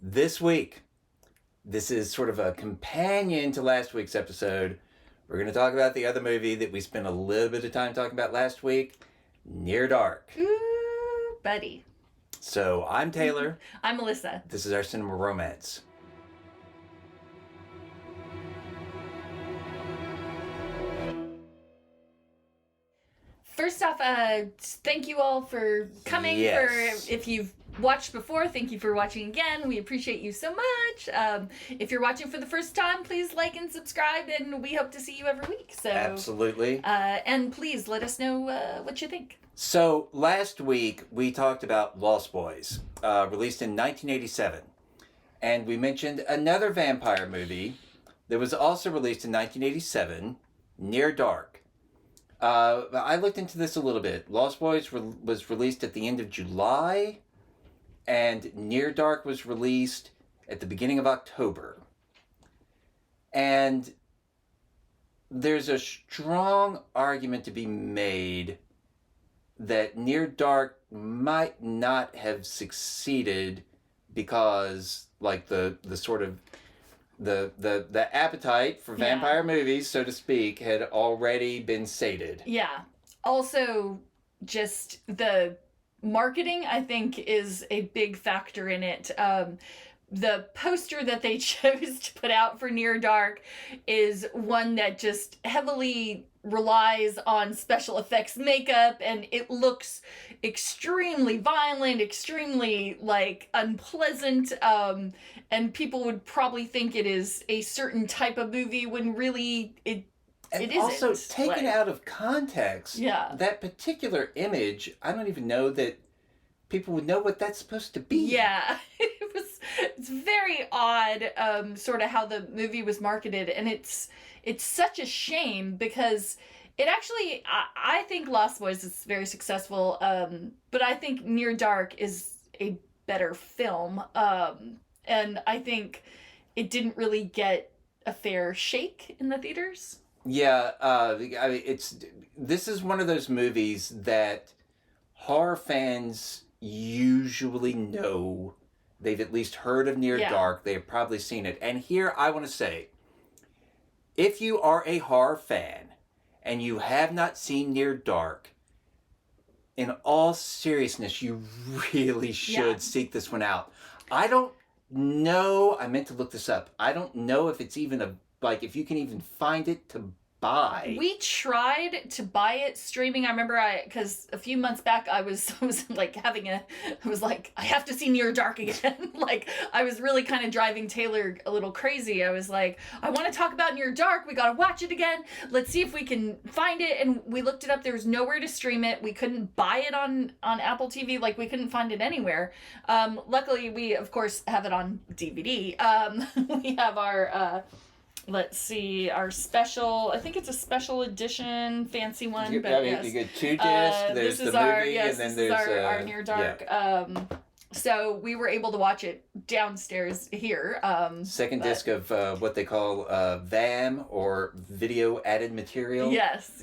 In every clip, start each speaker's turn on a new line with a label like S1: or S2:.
S1: This week, this is sort of a companion to last week's episode. We're going to talk about the other movie that we spent a little bit of time talking about last week, Near Dark.
S2: Ooh, buddy.
S1: So, I'm Taylor.
S2: I'm Melissa.
S1: This is our cinema romance.
S2: First off, thank you all for coming.
S1: Yes.
S2: If you've watched before, thank you for watching again. We appreciate you so much. If you're watching for the first time, please like and subscribe, and we hope to see you every week. So
S1: Absolutely.
S2: And please let us know what you think.
S1: So, last week we talked about Lost Boys, released in 1987. And we mentioned another vampire movie that was also released in 1987, Near Dark. I looked into this a little bit. Lost Boys was released at the end of July, and Near Dark was released at the beginning of October. And there's a strong argument to be made that Near Dark might not have succeeded because, like, the sort of the appetite for vampire movies, so to speak, had already been sated.
S2: Yeah. Also, just the marketing, I think, is a big factor in it. The poster that they chose to put out for Near Dark is one that just heavily relies on special effects makeup, and it looks extremely violent, extremely unpleasant, and people would probably think it is a certain type of movie when really it isn't.
S1: Also, taken out of context,
S2: yeah,
S1: that particular image, I don't even know that people would know what that's supposed to be.
S2: Yeah. It's very odd, sort of how the movie was marketed, and it's such a shame because it actually, I think Lost Boys is very successful, but I think Near Dark is a better film, and I think it didn't really get a fair shake in the theaters.
S1: Yeah, I mean, this is one of those movies that horror fans usually know. They've at least heard of Near Dark. They've probably seen it. And here I want to say, if you are a horror fan and you have not seen Near Dark, in all seriousness, you really should seek this one out. I don't know. I meant to look this up. I don't know if it's even if you can even find it to buy.
S2: We tried to buy it streaming. I remember because a few months back I was like I have to see Near Dark again. I was really kind of driving Taylor a little crazy. I was like, I want to talk about Near Dark. We got to watch it again. Let's see if we can find it. And we looked it up. There was nowhere to stream it. We couldn't buy it on Apple TV. We couldn't find it anywhere. Luckily we of course have it on DVD. We have our let's see, our special, I think it's a special edition, fancy one.
S1: You get 2 discs, there's the movie, and then there's
S2: our Near Dark. Yeah. So we were able to watch it downstairs here.
S1: Second disc of what they call VAM, or video added material.
S2: Yes.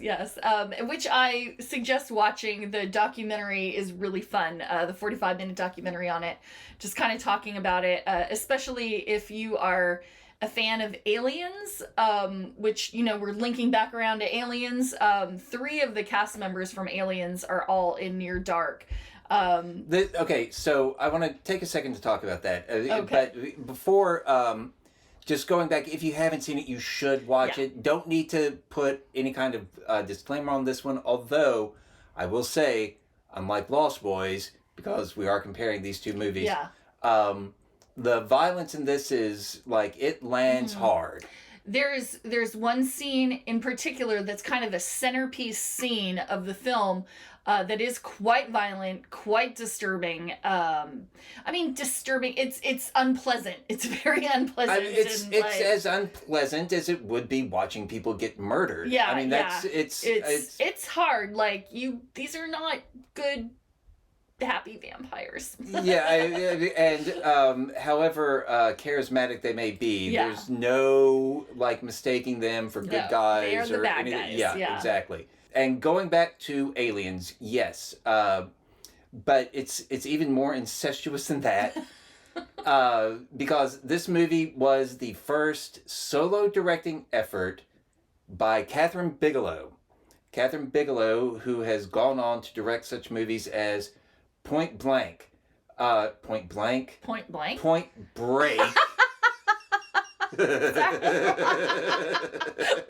S2: Which I suggest watching. The documentary is really fun. The 45-minute documentary on it, just kind of talking about it, especially if you are a fan of Aliens, which, we're linking back around to Aliens. 3 of the cast members from Aliens are all in Near Dark.
S1: Okay, so I want to take a second to talk about that.
S2: Okay.
S1: But before, just going back, if you haven't seen it, you should watch it. Don't need to put any kind of disclaimer on this one, although I will say, unlike Lost Boys, because we are comparing these two movies, the violence in this is, it lands hard.
S2: There's one scene in particular that's kind of a centerpiece scene of the film that is quite violent, quite disturbing. Disturbing. It's unpleasant. It's very unpleasant.
S1: It's as unpleasant as it would be watching people get murdered.
S2: Yeah,
S1: it's
S2: hard. These are not good, happy vampires.
S1: However charismatic they may be, there's no mistaking them for good guys.
S2: They are the bad
S1: anything.
S2: guys.
S1: Yeah, exactly. And going back to Aliens, yes, but it's even more incestuous than that. Because this movie was the first solo directing effort by Kathryn Bigelow. Kathryn Bigelow, who has gone on to direct such movies as Point Blank, Point Blank,
S2: Point Blank,
S1: Point Break.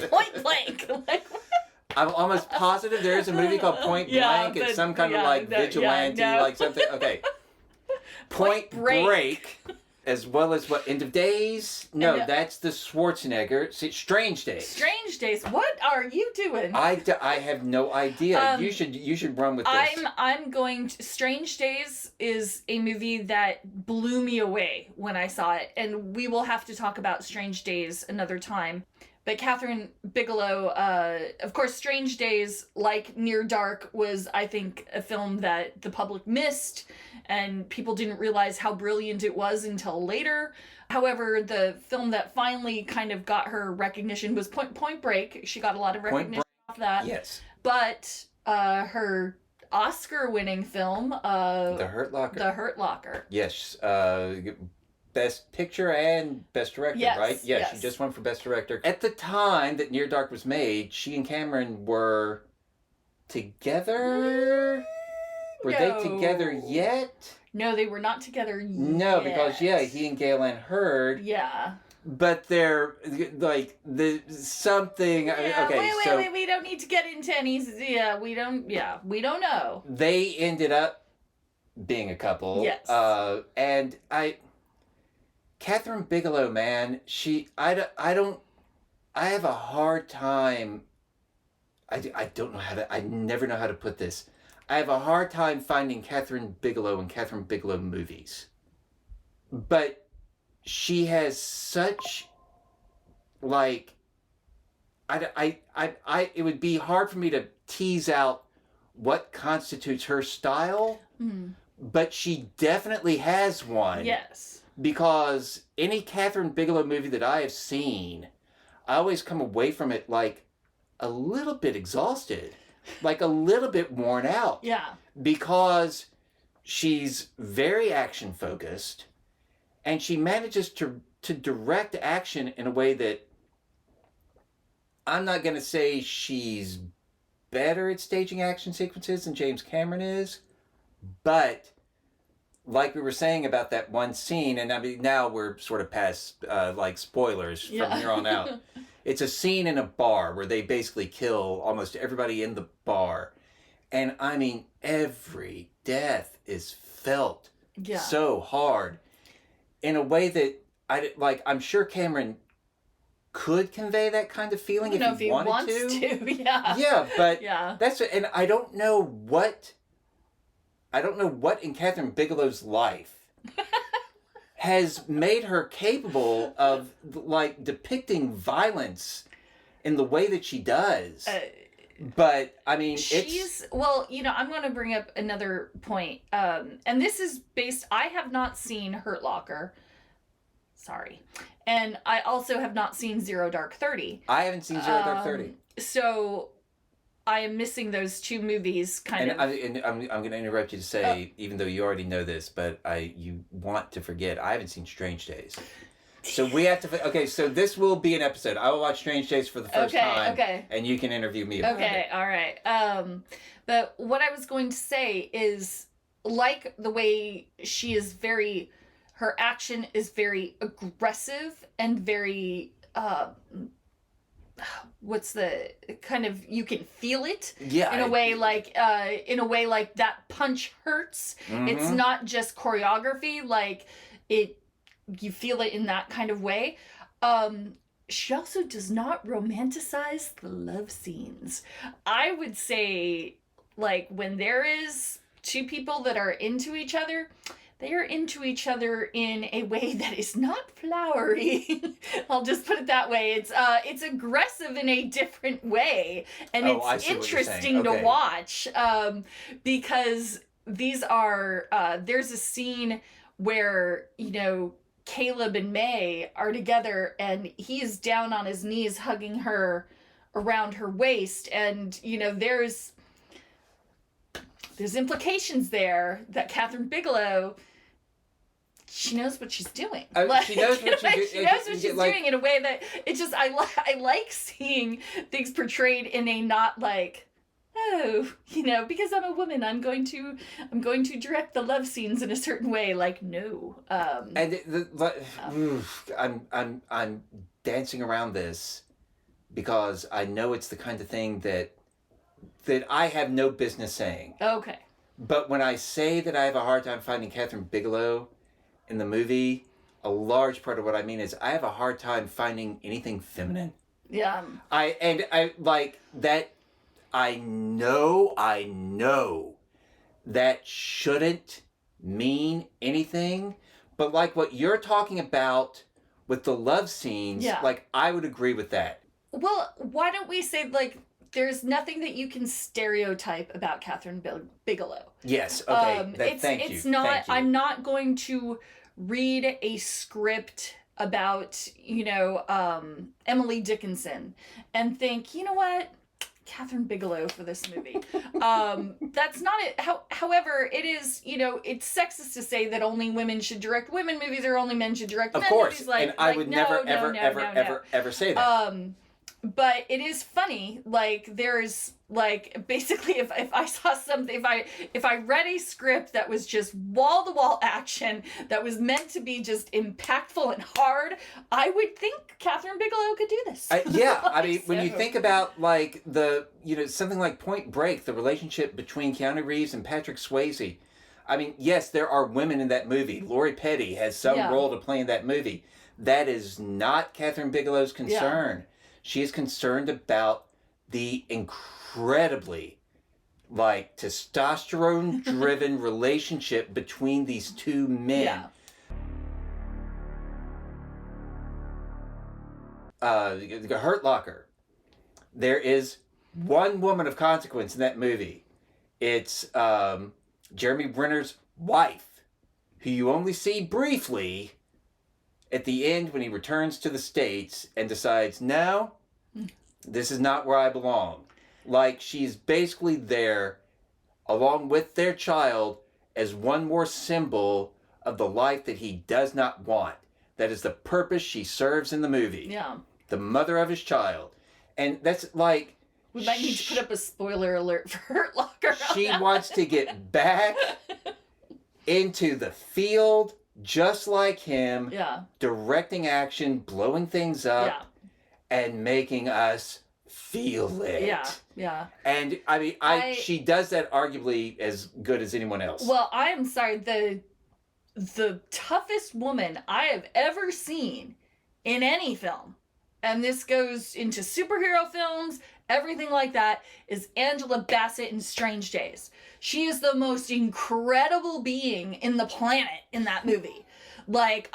S2: Point Blank.
S1: I'm almost positive there is a movie called Point Blank. It's some kind of like vigilante, like something. Okay. Point Break, as well as what, End of Days? No, that's the Schwarzenegger. See, Strange Days.
S2: Strange Days. What are you doing?
S1: I have no idea. You should run with this.
S2: I'm going to. Strange Days is a movie that blew me away when I saw it, and we will have to talk about Strange Days another time. But Kathryn Bigelow, of course, Strange Days, like Near Dark, was, I think, a film that the public missed, and people didn't realize how brilliant it was until later. However, the film that finally kind of got her recognition was Point Break. She got a lot of recognition off that.
S1: Yes.
S2: But her Oscar-winning film,
S1: The Hurt Locker.
S2: The Hurt Locker.
S1: Yes. Best Picture and Best Director, right? Yes, she just won for Best Director. At the time that Near Dark was made, she and Cameron were together? Were they together yet?
S2: No, they were not together yet.
S1: No, because, he and Galen Hurd.
S2: Yeah.
S1: But they're, like, something...
S2: Yeah,
S1: okay,
S2: wait, we don't need to get into any... we don't know.
S1: They ended up being a couple.
S2: Yes.
S1: And Kathryn Bigelow, man, I have a hard time, I don't know I never know how to put this. I have a hard time finding Kathryn Bigelow and Kathryn Bigelow movies. But she has such, like, it would be hard for me to tease out what constitutes her style, but she definitely has one.
S2: Yes.
S1: Because any Kathryn Bigelow movie that I have seen, I always come away from it like a little bit exhausted, like a little bit worn out.
S2: Yeah.
S1: Because she's very action focused, and she manages to direct action in a way that I'm not going to say she's better at staging action sequences than James Cameron is, but like we were saying about that one scene, and I mean, now we're sort of past, like, spoilers from here on out. It's a scene in a bar where they basically kill almost everybody in the bar. And, I mean, every death is felt so hard in a way that, I'm sure Cameron could convey that kind of feeling if he wanted to. Yeah, but that's... And I don't know what in Kathryn Bigelow's life has made her capable of, like, depicting violence in the way that she does. But, I mean,
S2: I'm going to bring up another point. And this is based... I have not seen Hurt Locker. Sorry. And I also have not seen Zero Dark 30.
S1: I haven't seen Zero Dark 30.
S2: So... I am missing those two movies, I'm
S1: going to interrupt you to say, even though you already know this, but you want to forget, I haven't seen Strange Days. So we have to... Okay, so this will be an episode. I will watch Strange Days for the first time. And you can interview me about it.
S2: Okay, all right. But what I was going to say is, like the way she is very... Her action is very aggressive and very... what's the kind of, you can feel it in a way like that punch hurts. It's not just choreography, like you feel it in that kind of way. She also does not romanticize the love scenes. I would say, like, when there is two people that are into each other, they are into each other in a way that is not flowery. I'll just put it that way. It's aggressive in a different way, and it's interesting to watch because these are there's a scene where, Caleb and May are together, and he's down on his knees hugging her around her waist, and there's implications there that Kathryn Bigelow she knows what she's doing.
S1: She knows what she's
S2: She knows what she's doing in a way that it's just I like seeing things portrayed in a not like, oh, because I'm a woman, I'm going to direct the love scenes in a certain way. Like, no.
S1: I'm dancing around this because I know it's the kind of thing that I have no business saying.
S2: Okay.
S1: But when I say that I have a hard time finding Kathryn Bigelow in the movie, a large part of what I mean is I have a hard time finding anything feminine.
S2: Yeah.
S1: I like that. I know that shouldn't mean anything, but like what you're talking about with the love scenes, like I would agree with that.
S2: Well, why don't we say like there's nothing that you can stereotype about Kathryn Bigelow.
S1: Yes, okay.
S2: It's not. I'm not going to read a script about Emily Dickinson and think, you know what, Kathryn Bigelow for this movie. That's not it. However, it is, it's sexist to say that only women should direct women movies or only men should direct men movies.
S1: And I would never, ever say that.
S2: But it is funny, like, there's, like, basically, if I saw something, if I read a script that was just wall-to-wall action, that was meant to be just impactful and hard, I would think Kathryn Bigelow could do this.
S1: When you think about, like, something like Point Break, the relationship between Keanu Reeves and Patrick Swayze, I mean, yes, there are women in that movie. Lori Petty has some role to play in that movie. That is not Kathryn Bigelow's concern. Yeah. She is concerned about the incredibly, like, testosterone-driven relationship between these two men. The Hurt Locker. There is one woman of consequence in that movie. It's Jeremy Renner's wife, who you only see briefly at the end when he returns to the States and decides, no, this is not where I belong. Like, she's basically there along with their child as one more symbol of the life that he does not want. That is the purpose she serves in the movie.
S2: Yeah.
S1: The mother of his child. And that's like...
S2: We might need to put up a spoiler alert for Hurt Locker.
S1: She wants to get back into the field just like him, directing action, blowing things up, and making us feel it.
S2: Yeah.
S1: And I mean, she does that arguably as good as anyone else.
S2: Well, I am sorry, the toughest woman I have ever seen in any film, and this goes into superhero films, everything like that, is Angela Bassett in Strange Days. She is the most incredible being in the planet in that movie. Like,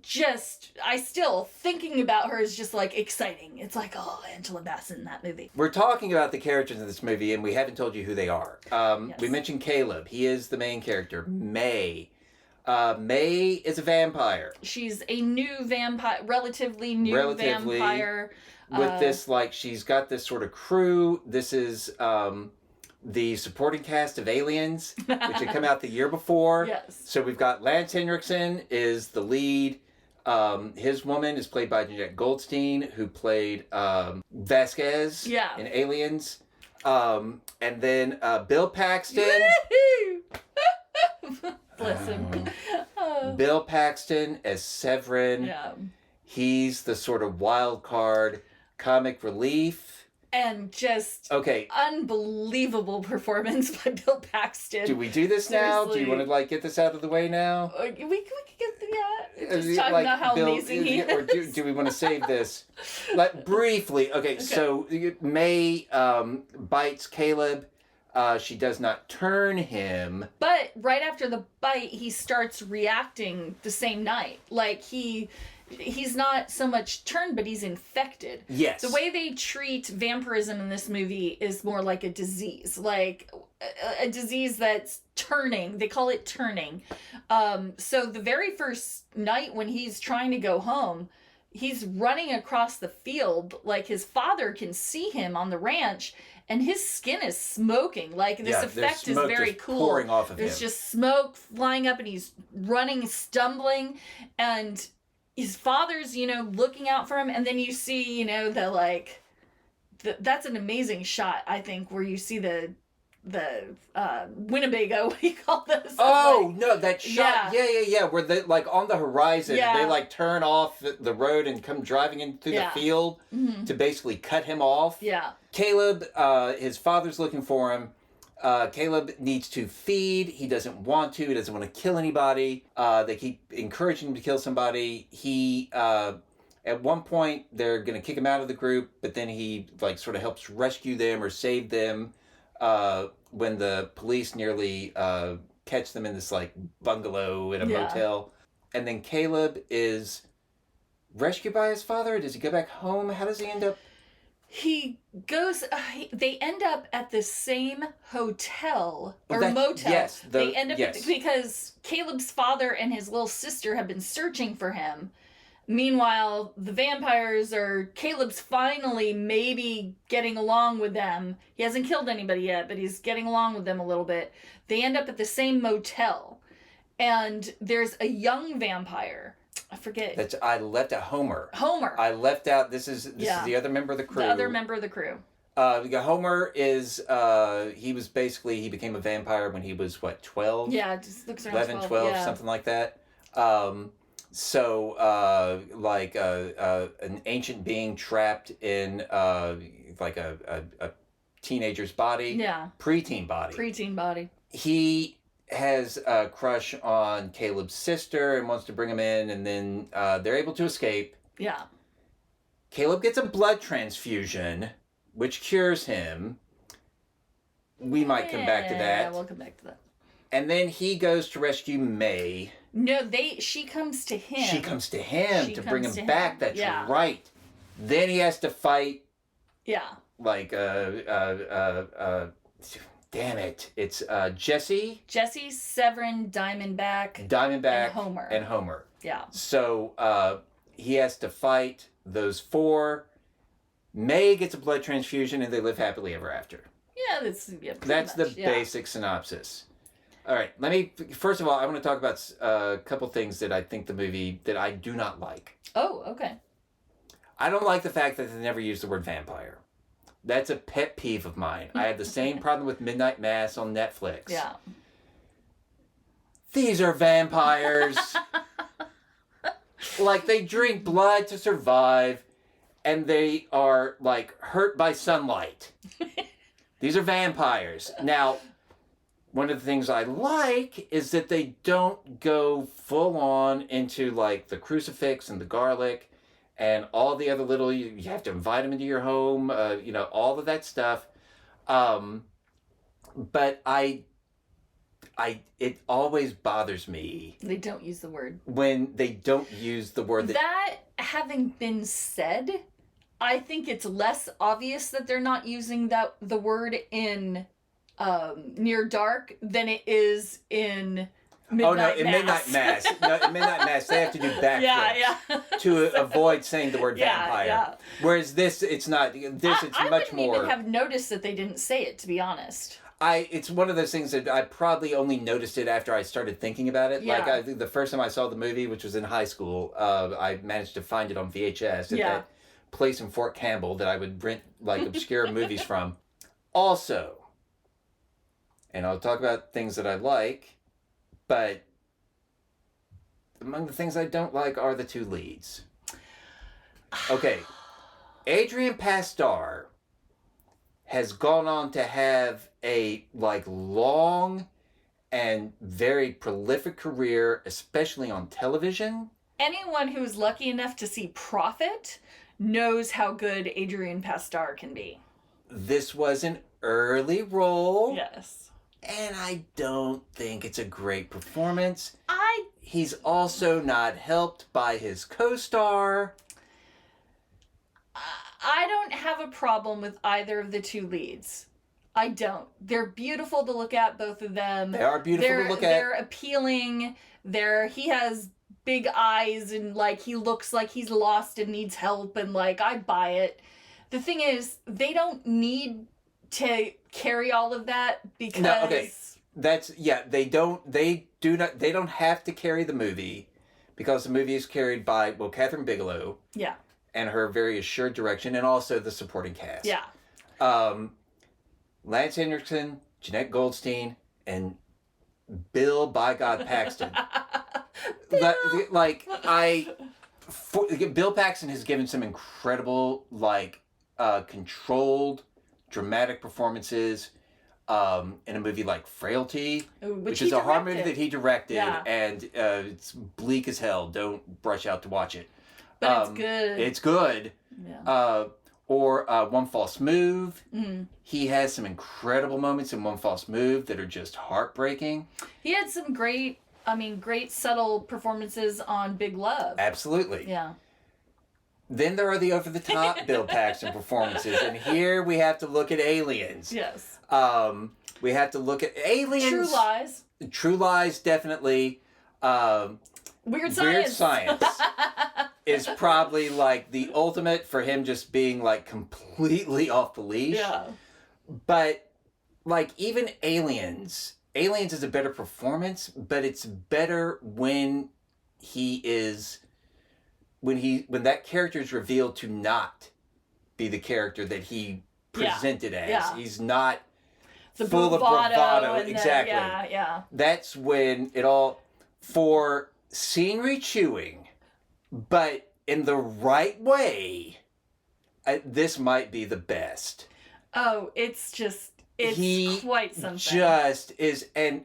S2: still, thinking about her is just, like, exciting. It's like, oh, Angela Bassett in that movie.
S1: We're talking about the characters in this movie, and we haven't told you who they are.
S2: Yes.
S1: We mentioned Caleb. He is the main character. May. May is a vampire.
S2: She's a new vampire, relatively new vampire.
S1: With this, like, she's got this sort of crew. This is the supporting cast of Aliens, which had come out the year before.
S2: Yes.
S1: So we've got Lance Henriksen is the lead. His woman is played by Jeanette Goldstein, who played Vasquez in Aliens. And then Bill Paxton.
S2: Bless him.
S1: Bill Paxton as Severin.
S2: Yeah.
S1: He's the sort of wild card comic relief.
S2: And just unbelievable performance by Bill Paxton.
S1: Do we do this now? Do you want to, like, get this out of the way now?
S2: We could get just talking about how Bill, amazing he is.
S1: Or do we want to save this? Like, briefly. Okay, so May bites Caleb. She does not turn him.
S2: But right after the bite, he starts reacting the same night. Like, he's not so much turned, but he's infected.
S1: Yes.
S2: The way they treat vampirism in this movie is more like a disease. Like, a disease that's turning. They call it turning. So the very first night when he's trying to go home, he's running across the field. Like, his father can see him on the ranch, and his skin is smoking. Like, this effect is very cool.
S1: Pouring off of
S2: There's
S1: him.
S2: just smoke flying up, and he's running, stumbling, and his father's, looking out for him, and then you see, that's an amazing shot, I think, where you see the Winnebago, what do you call this?
S1: Oh, no, that shot. Yeah. Where they, like, on the horizon, they, like, turn off the road and come driving in through the field to basically cut him off.
S2: Yeah.
S1: Caleb, his father's looking for him. Caleb needs to feed. He doesn't want to. He doesn't want to kill anybody. They keep encouraging him to kill somebody. He, at one point, they're going to kick him out of the group, but then he, like, sort of helps rescue them or save them. When the police nearly catch them in this like bungalow in a motel. And then Caleb is rescued by his father. Does he go back home? How does he end up?
S2: He goes, they end up at the same hotel or motel.
S1: Yes.
S2: They end up because Caleb's father and his little sister have been searching for him. Meanwhile, the vampires Caleb's finally maybe getting along with them. He hasn't killed anybody yet, but he's getting along with them a little bit. They end up at the same motel. And there's a young vampire. I forget.
S1: I left out Homer.
S2: I
S1: left out, this is the other member of the crew.
S2: The other member of the crew.
S1: Homer is, he became a vampire when he was, 12?
S2: Yeah, it just looks around
S1: 11, 12, something like that. So, an ancient being trapped in, a teenager's body.
S2: Yeah.
S1: Preteen body. He has a crush on Caleb's sister and wants to bring him in, and then they're able to escape.
S2: Yeah.
S1: Caleb gets a blood transfusion, which cures him. We might come back to that.
S2: Yeah, we'll come back to that.
S1: And then he goes to rescue May.
S2: No, she comes to him.
S1: She comes to him to bring him back. That's right. Then he has to fight.
S2: Yeah.
S1: Like, damn it. It's Jesse.
S2: Jesse, Severin, Diamondback,
S1: and Homer.
S2: Yeah.
S1: So he has to fight those four. May gets a blood transfusion and they live happily ever after.
S2: Yeah,
S1: that's the basic synopsis. All right, first of all, I want to talk about a couple things that I think the movie that I do not like.
S2: Oh, okay.
S1: I don't like the fact that they never use the word vampire. That's a pet peeve of mine. I had the same problem with Midnight Mass on Netflix.
S2: Yeah.
S1: These are vampires. Like, they drink blood to survive, and they are, like, hurt by sunlight. These are vampires. Now, one of the things I like is that they don't go full on into, like, the crucifix and the garlic and all the other little, you have to invite them into your home, all of that stuff. But it always bothers me.
S2: They don't use the word.
S1: When they don't use the word.
S2: That having been said, I think it's less obvious that they're not using the word in Near Dark than it is in Midnight
S1: Midnight Mass. No, in Midnight Mass, they have to do backflips to avoid saying the word vampire. Yeah. Whereas this, it's not. It's much more.
S2: I wouldn't even have noticed that they didn't say it, to be honest.
S1: It's one of those things that I probably only noticed it after I started thinking about it.
S2: Yeah.
S1: Like, I think the first time I saw the movie, which was in high school, I managed to find it on VHS at that place in Fort Campbell that I would rent, like, obscure movies from. Also, and I'll talk about things that I like, but among the things I don't like are the two leads. Okay, Adrian Pasdar has gone on to have a, like, long and very prolific career, especially on television.
S2: Anyone who's lucky enough to see Prophet knows how good Adrian Pasdar can be.
S1: This was an early role.
S2: Yes.
S1: And I don't think it's a great performance. He's also not helped by his co-star.
S2: I don't have a problem with either of the two leads. I don't. They're beautiful to look at, both of them.
S1: They are beautiful to look at.
S2: They're appealing. He has big eyes and, like, he looks like he's lost and needs help, and, like, I buy it. The thing is, they don't need to carry all of that because
S1: No, okay. They don't have to carry the movie because the movie is carried by Kathryn Bigelow.
S2: Yeah.
S1: And her very assured direction, and also the supporting cast.
S2: Yeah.
S1: Lance Henriksen, Jeanette Goldstein, and Bill by God Paxton. Bill Paxton has given some incredible, controlled, dramatic performances in a movie like Frailty, which is a horror movie that he directed, and it's bleak as hell. Don't rush out to watch it.
S2: But it's good.
S1: It's good.
S2: Yeah.
S1: Or One False Move. Mm-hmm. He has some incredible moments in One False Move that are just heartbreaking.
S2: He had some great subtle performances on Big Love.
S1: Absolutely.
S2: Yeah.
S1: Then there are the over-the-top Bill Paxton performances. And here we have to look at Aliens.
S2: Yes.
S1: We have to look at Aliens.
S2: True Lies.
S1: True Lies, definitely.
S2: Weird Science.
S1: Weird Science is probably the ultimate for him just being completely off the leash.
S2: Yeah.
S1: But even Aliens is a better performance, but it's better when that character is revealed to not be the character that he presented as.
S2: Yeah.
S1: He's not
S2: the
S1: full of bravado.
S2: Exactly.
S1: Yeah. That's when it all, for scenery chewing, but in the right way, this might be the best.
S2: Oh, it's quite something.
S1: Just is, and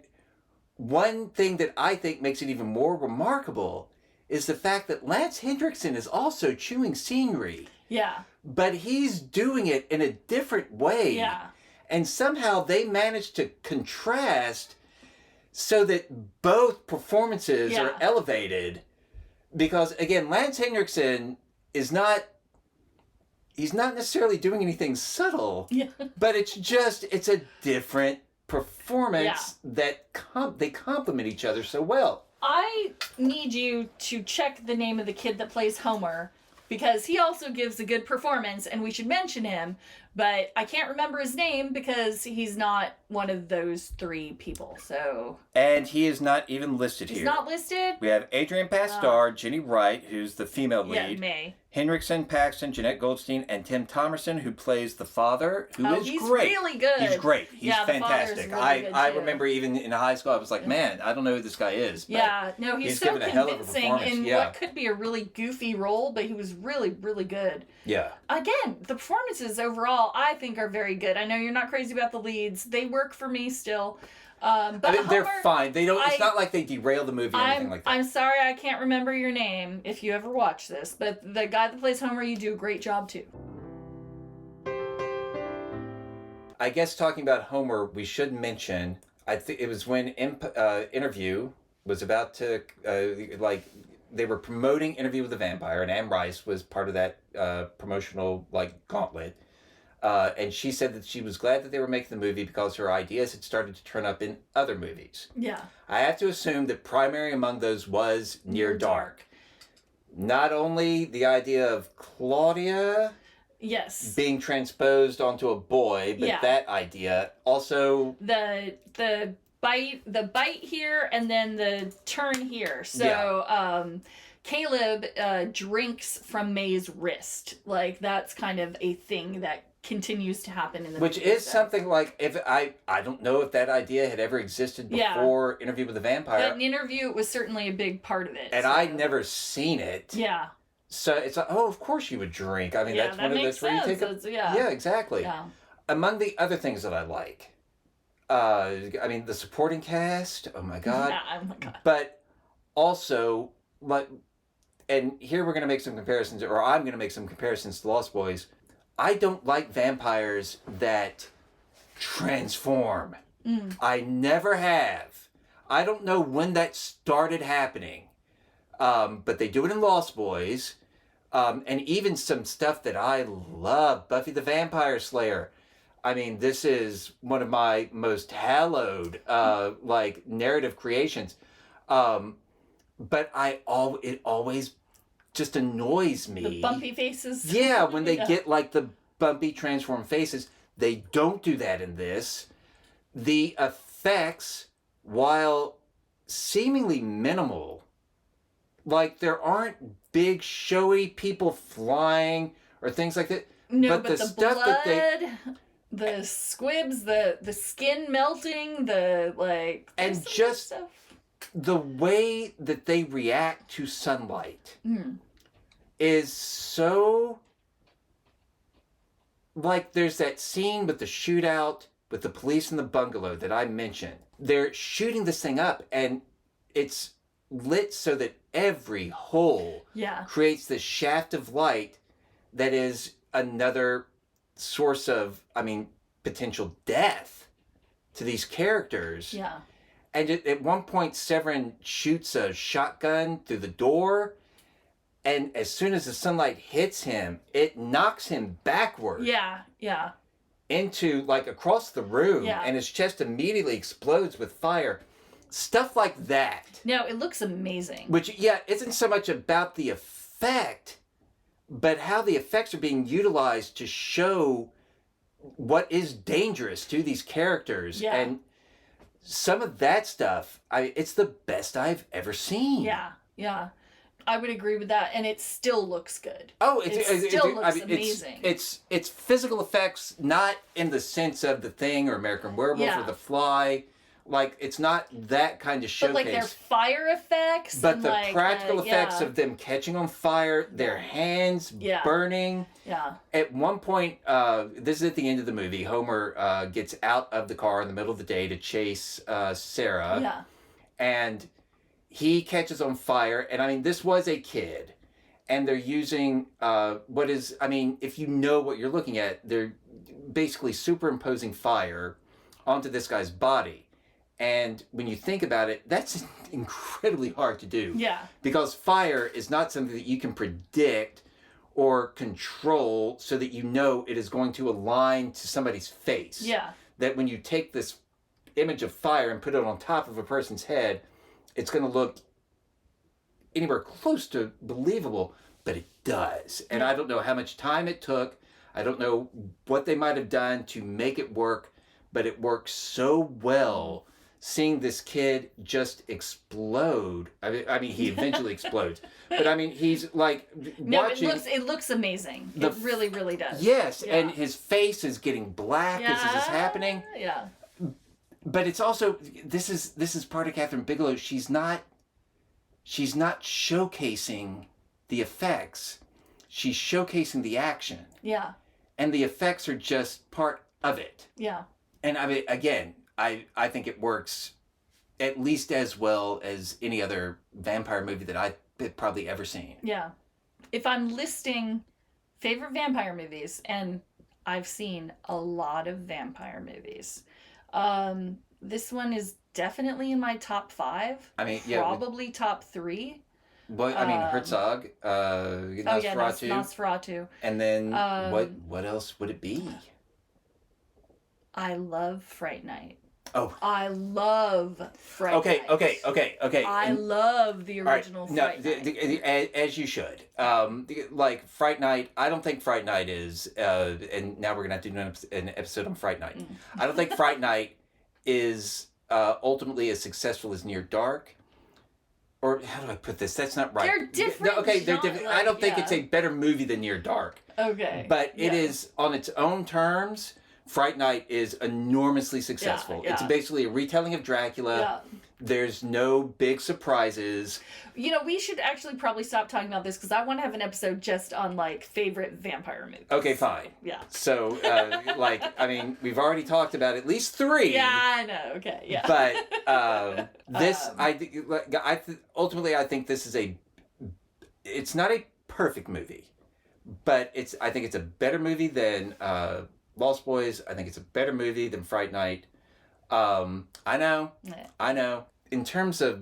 S1: one thing that I think makes it even more remarkable is the fact that Lance Henriksen is also chewing scenery.
S2: Yeah.
S1: But he's doing it in a different way.
S2: Yeah.
S1: And somehow they managed to contrast so that both performances are elevated. Because, again, Lance Henriksen he's not necessarily doing anything subtle.
S2: Yeah.
S1: But it's a different performance that they complement each other so well.
S2: I need you to check the name of the kid that plays Homer, because he also gives a good performance, and we should mention him, but I can't remember his name because he's not one of those three people, so...
S1: And he is not even listed here.
S2: He's not listed?
S1: We have Adrienne Pastar, Jenny Wright, who's the female lead.
S2: Yeah, May.
S1: Henriksen, Paxton, Jeanette Goldstein, and Tim Thomerson, who plays the father, who is
S2: he's
S1: great.
S2: He's really good.
S1: He's great. He's
S2: The
S1: fantastic.
S2: really good
S1: I
S2: too.
S1: remember even in high school, I was like, man, I don't know who this guy is. But
S2: he's so
S1: given a hell of a
S2: convincing
S1: performance.
S2: in what could be a really goofy role, but he was really, really good.
S1: Yeah.
S2: Again, the performances overall, I think, are very good. I know you're not crazy about the leads. They work for me still. But
S1: I mean, they're
S2: Homer,
S1: fine. They don't. It's not like they derail the movie or anything like that.
S2: I'm sorry, I can't remember your name if you ever watch this, but the guy that plays Homer, you do a great job too.
S1: I guess talking about Homer, we should mention. I think it was when Interview was about to they were promoting Interview with the Vampire, and Anne Rice was part of that promotional gauntlet. And she said that she was glad that they were making the movie because her ideas had started to turn up in other movies.
S2: Yeah.
S1: I have to assume that primary among those was Near Dark. Not only the idea of Claudia being transposed onto a boy, but that idea also
S2: the bite here and then the turn here. So Caleb drinks from May's wrist. That's kind of a thing that continues to happen in the
S1: which
S2: movie,
S1: is something if I don't know if that idea had ever existed before Interview with the Vampire.
S2: But in Interview, it was certainly a big part of it.
S1: And I'd never seen it.
S2: Yeah.
S1: So it's of course you would drink. I mean, that's one of those where you take
S2: Yeah,
S1: exactly.
S2: Yeah.
S1: Among the other things that I like, I mean, the supporting cast, oh my God.
S2: Yeah, oh my God.
S1: But also, and here we're going to make some comparisons, or I'm going to make some comparisons to Lost Boys. I don't like vampires that transform. I never have. I don't know when that started happening. But they do it in Lost Boys. And even some stuff that I love. Buffy the Vampire Slayer. I mean, this is one of my most hallowed narrative creations. But it always just annoys me.
S2: The bumpy faces.
S1: Yeah, when they get the bumpy transformed faces. They don't do that in this. The effects, while seemingly minimal, like there aren't big showy people flying or things like that.
S2: No, but the stuff blood, the squibs, the skin melting,
S1: and just stuff. The way that they react to sunlight is so, like, there's that scene with the shootout with the police in the bungalow that I mentioned. They're shooting this thing up, and it's lit so that every hole creates this shaft of light that is another source of, potential death to these characters.
S2: Yeah.
S1: And at one point, Severin shoots a shotgun through the door, and as soon as the sunlight hits him, it knocks him backward.
S2: Yeah.
S1: Into, across the room, and his chest immediately explodes with fire. Stuff like that.
S2: No, it looks amazing.
S1: Which, isn't so much about the effect, but how the effects are being utilized to show what is dangerous to these characters.
S2: Yeah.
S1: And some of that stuff, it's the best I've ever seen.
S2: Yeah. I would agree with that, and it still looks good.
S1: Oh,
S2: it still looks amazing.
S1: It's physical effects, not in the sense of The Thing or American Werewolf or The Fly. It's not that kind of showcase.
S2: But their fire effects.
S1: But the practical effects of them catching on fire, their hands burning.
S2: Yeah.
S1: At one point, this is at the end of the movie, Homer gets out of the car in the middle of the day to chase Sarah.
S2: Yeah.
S1: And he catches on fire. And this was a kid. And they're using if you know what you're looking at, they're basically superimposing fire onto this guy's body. And when you think about it, that's incredibly hard to do.
S2: Yeah.
S1: Because fire is not something that you can predict or control so that you know it is going to align to somebody's face.
S2: Yeah.
S1: That when you take this image of fire and put it on top of a person's head, it's going to look anywhere close to believable, but it does. And I don't know how much time it took. I don't know what they might have done to make it work, but it works so well. Seeing this kid just explode. He eventually explodes. But he's watching.
S2: No, it looks amazing. It really, really does.
S1: Yes, and his face is getting black as this is happening.
S2: Yeah.
S1: But it's also this is part of Kathryn Bigelow. She's not showcasing the effects. She's showcasing the action.
S2: Yeah.
S1: And the effects are just part of it.
S2: Yeah.
S1: And again, I think it works at least as well as any other vampire movie that I've probably ever seen.
S2: Yeah. If I'm listing favorite vampire movies, and I've seen a lot of vampire movies, this one is definitely in my top 5. Probably top 3.
S1: Well, Herzog, Nosferatu.
S2: Nosferatu.
S1: And then what else would it be?
S2: I love Fright Night.
S1: Oh.
S2: I love Fright Night.
S1: Okay.
S2: I love the original Fright Night.
S1: As you should. Fright Night, I don't think Fright Night is, and now we're going to have to do an episode on Fright Night. I don't think Fright Night is ultimately as successful as Near Dark. Or how do I put this? That's not right.
S2: They're different.
S1: They're different. I don't think it's a better movie than Near Dark.
S2: Okay.
S1: But it is, on its own terms, Fright Night is enormously successful.
S2: Yeah.
S1: It's basically a retelling of Dracula.
S2: Yeah.
S1: There's no big surprises.
S2: We should actually probably stop talking about this because I want to have an episode just on favorite vampire movies.
S1: Okay, fine.
S2: Yeah.
S1: So, we've already talked about at least 3.
S2: Yeah, I know. Okay, yeah.
S1: But ultimately, I think this is it's not a perfect movie, but I think it's a better movie than Lost Boys. I think it's a better movie than Fright Night. I know. In terms of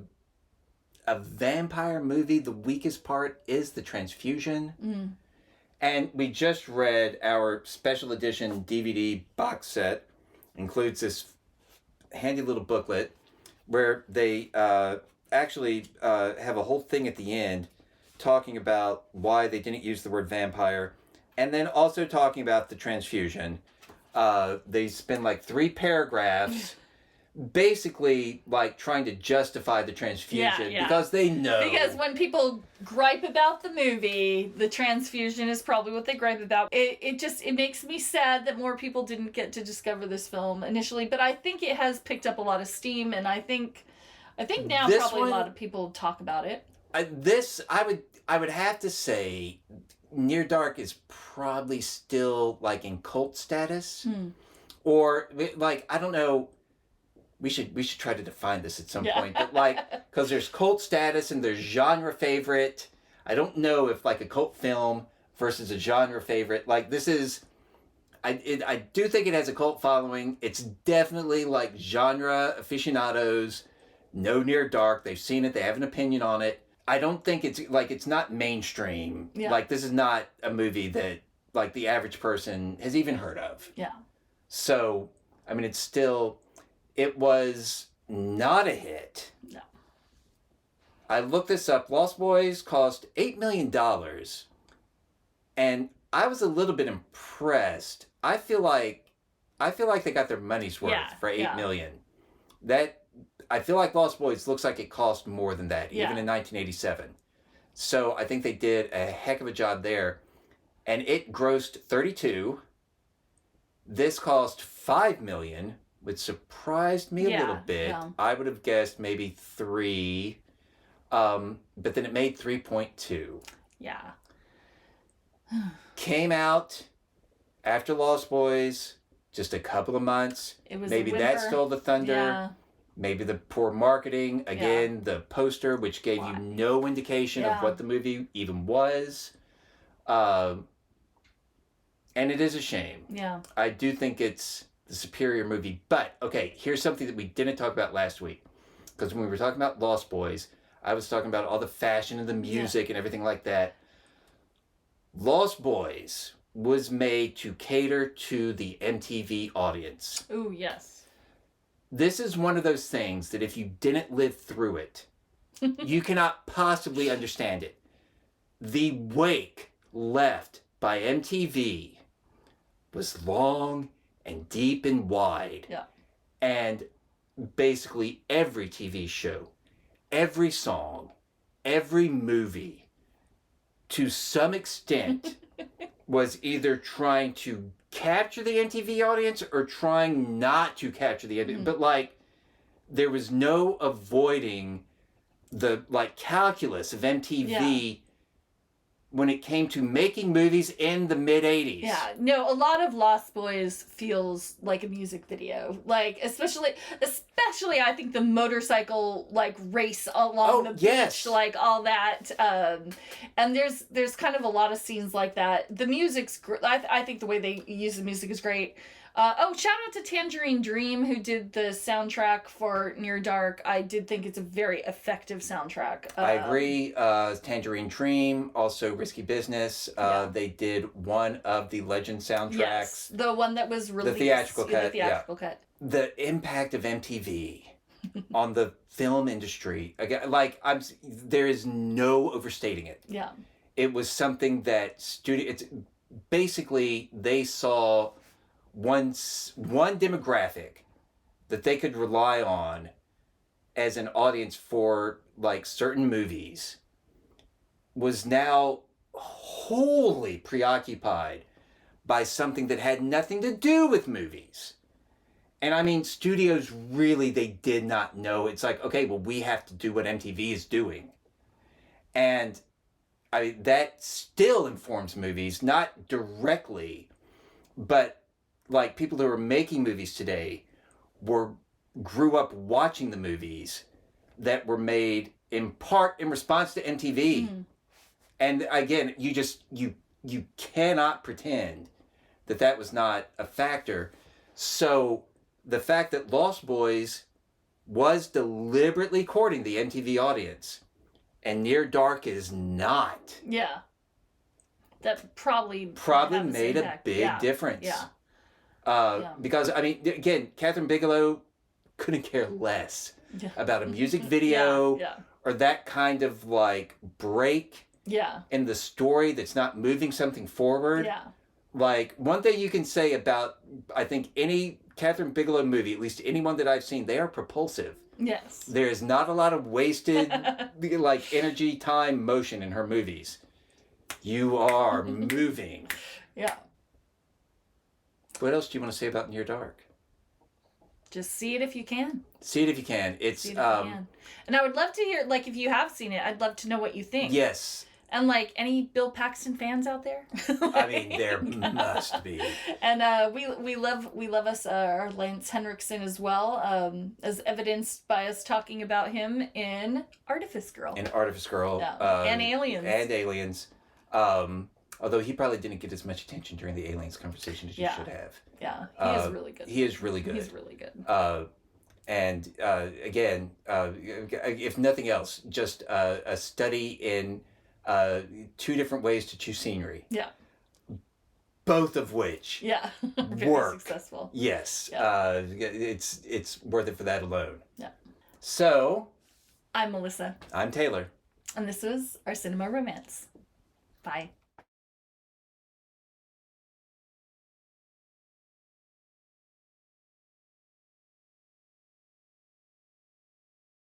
S1: a vampire movie, the weakest part is the transfusion.
S2: Mm.
S1: And we just read our special edition DVD box set. Includes this handy little booklet where they actually have a whole thing at the end talking about why they didn't use the word vampire, and then also talking about the transfusion. They spend like 3 paragraphs basically like trying to justify the transfusion because they know.
S2: Because when people gripe about the movie, the transfusion is probably what they gripe about. It makes me sad that more people didn't get to discover this film initially, but I think it has picked up a lot of steam, and I think now this probably a lot of people talk about it.
S1: I would have to say Near Dark is probably still like in cult status. Or like, I don't know, we should try to define this at some point, but like, because there's cult status and there's genre favorite. I don't know if like a cult film versus a genre favorite, like this is, I do think it has a cult following. It's definitely like genre aficionados know Near Dark. They've seen it. They have an opinion on it. I don't think it's not mainstream. Yeah. Like this is not a movie that like the average person has even heard of.
S2: Yeah.
S1: So, I mean, it was not a hit.
S2: No.
S1: I looked this up. Lost Boys cost $8 million. And I was a little bit impressed. I feel like they got their money's worth for $8 million. I feel like Lost Boys looks like it cost more than that, even in 1987. So I think they did a heck of a job there. And it grossed 32. This cost $5 million, which surprised me a little bit. Yeah. I would have guessed maybe 3. But then it made 3.2.
S2: Yeah.
S1: Came out after Lost Boys, just a couple of months.
S2: It was
S1: maybe that stole the thunder. Yeah. Maybe the poor marketing. Again, the poster, which gave you no indication of what the movie even was. And it is a shame.
S2: Yeah.
S1: I do think it's the superior movie. But, okay, here's something that we didn't talk about last week. Because when we were talking about Lost Boys, I was talking about all the fashion and the music and everything like that. Lost Boys was made to cater to the MTV audience.
S2: Ooh, yes.
S1: This is one of those things that if you didn't live through it, you cannot possibly understand it. The wake left by MTV was long and deep and wide.
S2: Yeah.
S1: And basically every TV show, every song, every movie, to some extent, was either trying to capture the MTV audience or trying not to capture the MTV. But like, there was no avoiding the like calculus of MTV when it came to making movies in the mid-'80s.
S2: Yeah, no, a lot of Lost Boys feels like a music video. Like, especially I think the motorcycle, like, race along the beach, like, all that. And there's kind of a lot of scenes like that. The music's I think the way they use the music is great. Shout out to Tangerine Dream, who did the soundtrack for Near Dark. I did think it's a very effective soundtrack.
S1: I agree. Tangerine Dream, also Risky Business. They did one of the Legend soundtracks.
S2: Yes, the one that was released.
S1: The theatrical cut.
S2: The theatrical cut.
S1: The impact of MTV on the film industry, again, like there is no overstating it.
S2: Yeah.
S1: It was something that it's basically they saw one demographic that they could rely on as an audience for like certain movies was now wholly preoccupied by something that had nothing to do with movies. And I mean, studios really, they did not know. It's like, okay, well, we have to do what MTV is doing. And I mean, that still informs movies, not directly, but like people who are making movies today grew up watching the movies that were made in part in response to MTV. Mm-hmm. And again, you cannot pretend that was not a factor. So the fact that Lost Boys was deliberately courting the MTV audience and Near Dark is not.
S2: Yeah. That probably
S1: made a big difference.
S2: Yeah.
S1: Because, I mean, again, Kathryn Bigelow couldn't care less about a music video or that kind of, like, break in the story that's not moving something forward.
S2: Yeah.
S1: Like, one thing you can say about, I think, any Kathryn Bigelow movie, at least anyone that I've seen, they are propulsive.
S2: Yes.
S1: There is not a lot of wasted, like, energy, time, motion in her movies. You are moving.
S2: Yeah.
S1: What else do you want to say about Near Dark?
S2: Just see it if you can.
S1: See it if you can. It's
S2: See it if you can. And I would love to hear, like, if you have seen it, I'd love to know what you think.
S1: Yes.
S2: And, like, any Bill Paxton fans out there?
S1: I mean, there must be.
S2: And we love us our Lance Henriksen as well, as evidenced by us talking about him in Artifice Girl.
S1: Yeah.
S2: And Aliens.
S1: Although he probably didn't get as much attention during the Aliens conversation as you should have.
S2: Yeah, he is really good.
S1: He is really good.
S2: He's really good.
S1: And again, if nothing else, just a study in two different ways to choose scenery.
S2: Yeah.
S1: Both of which
S2: very
S1: work.
S2: Successful.
S1: Yes.
S2: Yeah.
S1: It's worth it for that alone.
S2: Yeah.
S1: So.
S2: I'm Melissa.
S1: I'm Taylor.
S2: And this was our Cinema Romance. Bye.